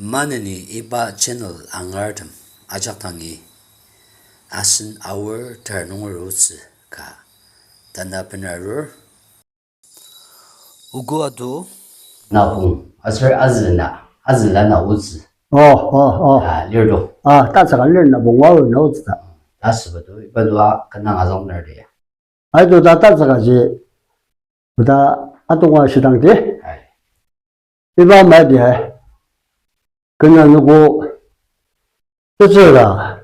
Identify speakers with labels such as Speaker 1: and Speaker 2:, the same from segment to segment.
Speaker 1: Manani iba channel angartam ajaktangi asin our ternung roots ka tanda penarur ugu adu
Speaker 2: 나봉 아슬 아즈라 나우즈 르도
Speaker 3: 따스가 르나 봉와우 노즈다
Speaker 2: 다스버도 이번도와 그냥 아정너리야
Speaker 3: 아이도 다 따스가지 보다 아동화 시당대 이봐 말이 해 그냥 누구 뜻으라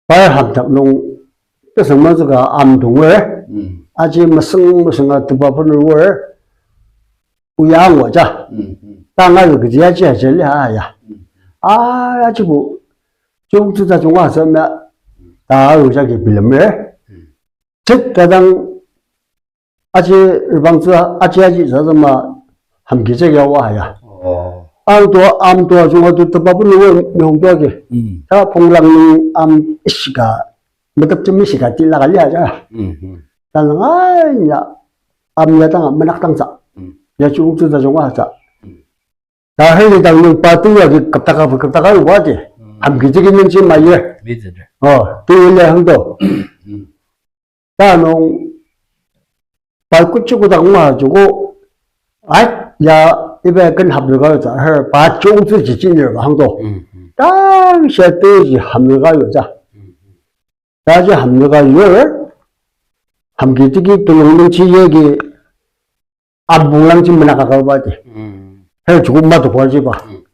Speaker 3: 발합작농 뜻은 뭐가 암동을 아직 무슨 뜻바분을 월 우양어자 땅아요 그지야지 하실래야 아직 뭐 좀주다 좀 와서 다 의자기 빌름을 즉 가당 아직 일방주 아직 저도 뭐 함기적이야 와야 암도 중어도 뜻바분을 명도하게 다 봉랑ning am 시가 뭐답좀 시가 딜라갈려야 나는 아야 암야당 만학당자 ya chung tu da jong wa sa da he ni dang nung pa tu ya ki kap ta wa de am gi ji nin chi ma ye tu le hang do da nong pa ku chu ku dang ma ju go ai ya ibe gen hab ga za he ba chung tu ji jin ba hang do da she tu ji ham ga yo za da ji ham ga yo ham gi ji ki tu nong chi ye gi 암봉랑 좀 나가가 봐지. 해 조금만 보지 봐.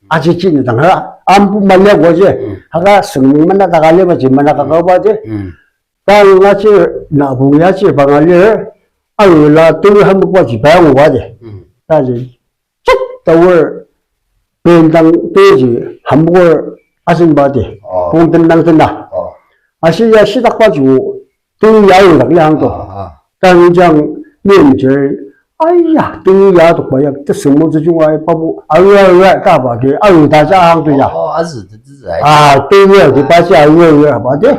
Speaker 3: 아직 찐이당 하 암뿐만 내 보지. 하가 성능만 나가려 봐지. 나가가 봐지. 다음같이 나보야지 방알려. 아유라 또 한번 봐지. 봐고 봐지. 다지 쭉 더월 변당 되지. 한국을 아신 봐지. 봉든당 된다. 아시야 시작 가지고 또 야유 그냥 또. 당장 명절 아이야, 또야도 뭐야, 또 스무즈 중화에 바보, 아유야, 까봐게, 아유, 다자 항도야. 또야, 그 바시 아유야, 봐대.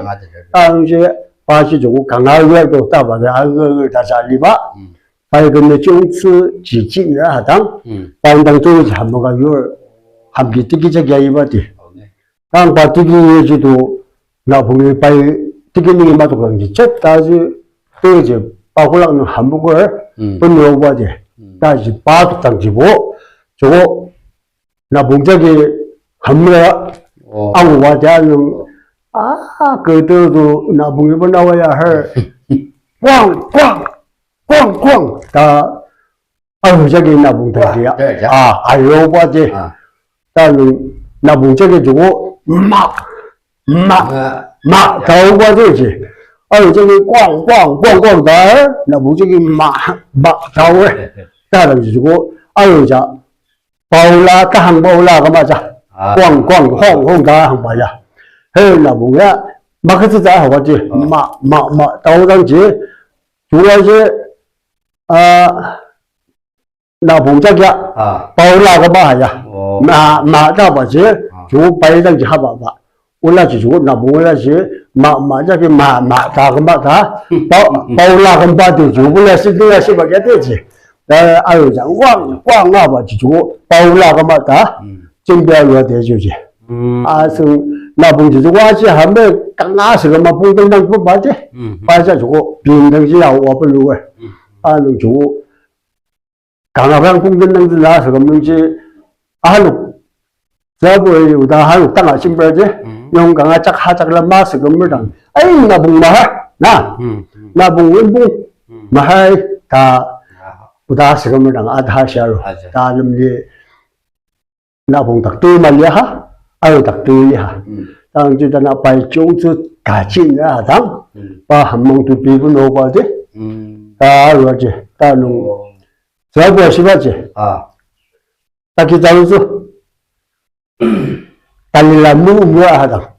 Speaker 3: 이제 바시 주고 강아유야도 따봐게, 아유, 다자 리바. 바이 근데 좀스 지진이라 하당. 바인당 쪽에서 한번가 요 함기 뜨기적이야 이바디. 당 바뜨기 예지도 나 보면 바이 뜨기는 마도 그런지 첫 다지 또 이제 바굴랑은 한국을 번호 봐지. 다시 봐도 당지고 저거 나 봉자기 한무라 아무 와자는 그들도 나 봉이 나와야 할 꽝꽝 다 아유 저기 나 봉자기야. 아유 봐지. 나는 나 봉자기 주고 막 더 봐지. 아유 저기 꽝꽝 달 나 무지개 막 다월 다른 주고 아유 자 바울라 까한 바울라 맞아 꽝꽝 홍홍 다한 바야 해나 뭐야 막해서 자 하지 막 다오당지 주라지 나 봉자기야 바울라가 봐야 나 봐지 주 바이당지 하봐봐 올라지 주고 나 뭐야지 맞아게 다 바울라 금바도 주고라 시드야 시바게 되지 아유 장 꽝 나봐지 주고 바울라가 맞다 준비하려 되주지 아승 나 봉지 주고 하지 한번 강나서 그만 봉등당 뽑아지 빠져 주고 빈등지야 와불루고 아는 주고 강화강 봉등당들 나서 그만지 아루 저보이 우다 하루 땅아 심벌지 용강아 짝 하작라 마스 건물당 아이 나봉 마하 나봉 원봉 마하이 다 우다 스건물당 아다샤로 다름리 나봉 닭도 말려하 아유 닭도이하 당주다 나 바이 종주 가진야 당 바 한몽도 비분 오바지 다 로지 다농 저보 시바지 딱히 자루수 달릴라 무무야 하다.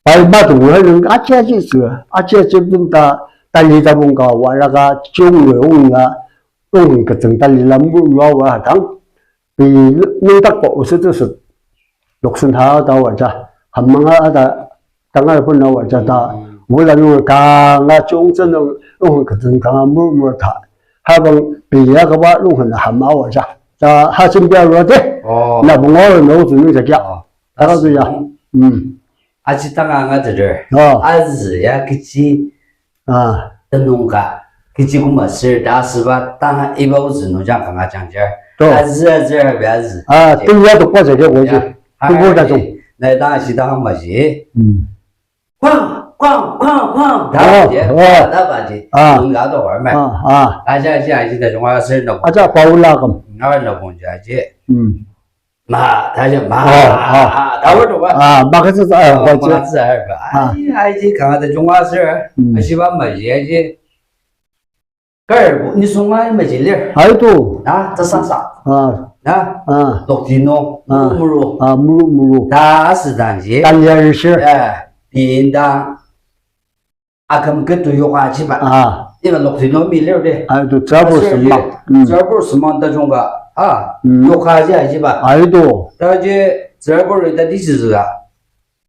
Speaker 3: 발바도 하는 아치아지 있어. 아치아지 좀다 달리다 보니까 와라가 종외옹이가 그 달릴라 무무야 하다. 이 능닥고 어서서 녹순하다 와자 한망하다 당할 분나 와자다. 몰라는 강아 종전은 그 강아 무무다. 하방 비야가 봐 놓은 한마 와자. 자, 하신비하로데, 나 몽어를 넣어주는 자기야. 알아두야.
Speaker 2: 아지땅 아들을
Speaker 3: 어,
Speaker 2: 아즈야 그치
Speaker 3: 아,
Speaker 2: 농가 그치 구마스 다스바 땅 이바우즈 노장 강아 장저
Speaker 3: 또.
Speaker 2: 아즈 아즈
Speaker 3: 아, 뜬야도 빠져게 뭐지. 그거다 좀.
Speaker 2: 내 당시다 한 마지 꽝꽝꽝꽝
Speaker 3: 어,
Speaker 2: 다바지
Speaker 3: 어.
Speaker 2: 다바지
Speaker 3: 아.
Speaker 2: 농가도 얼마
Speaker 3: 아,
Speaker 2: 아시다 종아 쓸너
Speaker 3: 아자, 바울라금.
Speaker 2: 나는 본자지 마 다시 마
Speaker 3: 아.
Speaker 2: 다월도 봐
Speaker 3: 아, 막에서, 아, 뭐지.
Speaker 2: 맞지 아이지 강아지 종아슬 시반 말이지 그걸 니 송아이 말이래
Speaker 3: 아이도,
Speaker 2: 나 저상사
Speaker 3: 아,
Speaker 2: 나
Speaker 3: 아,
Speaker 2: 녹디노
Speaker 3: 아.
Speaker 2: 무로
Speaker 3: 아, 무루.
Speaker 2: 다 쓰단지
Speaker 3: 딸려일시.
Speaker 2: 비인당 아금 그도 요가지 봐
Speaker 3: 아,
Speaker 2: 이거 녹디노 밀려래
Speaker 3: 아이도, 잡을수만.
Speaker 2: 저버스만 다종가 요가지 하지 봐
Speaker 3: 아이도,
Speaker 2: 다지 저버를 디스가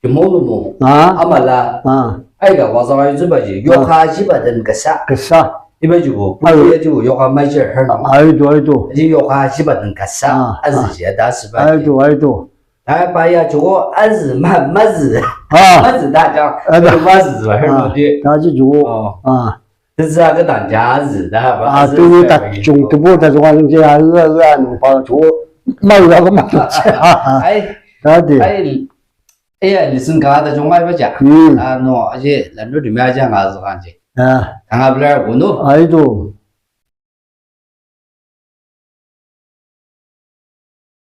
Speaker 2: 뭐노
Speaker 3: 아,
Speaker 2: 아말라
Speaker 3: 아,
Speaker 2: 아이가 와서 주바지 요가지 받은 거사
Speaker 3: 그싸.
Speaker 2: 이베지고 부에지고 요가 마저 하나
Speaker 3: 아이도.
Speaker 2: 이 요가지 받은 거사 아즈지야 다스바
Speaker 3: 아이도.
Speaker 2: 아 봐야 저거 아즈 마즈
Speaker 3: 아,
Speaker 2: 마즈 다장
Speaker 3: 아이고.
Speaker 2: 마즈 저 할머니
Speaker 3: 다시 주고,
Speaker 2: 어
Speaker 3: 아,
Speaker 2: 그자가 단자즈 다 봐.
Speaker 3: 아, 또다 중도보다 좋아하는 게 아는 봐, 저, 말하고 맞겠지.
Speaker 2: 아이
Speaker 3: 다들,
Speaker 2: 아이 에야 리슨 가다 정말 보자 아노 아제 란도 리마자 가서 간지
Speaker 3: 아,
Speaker 2: 강아블라 고노
Speaker 3: 아이도,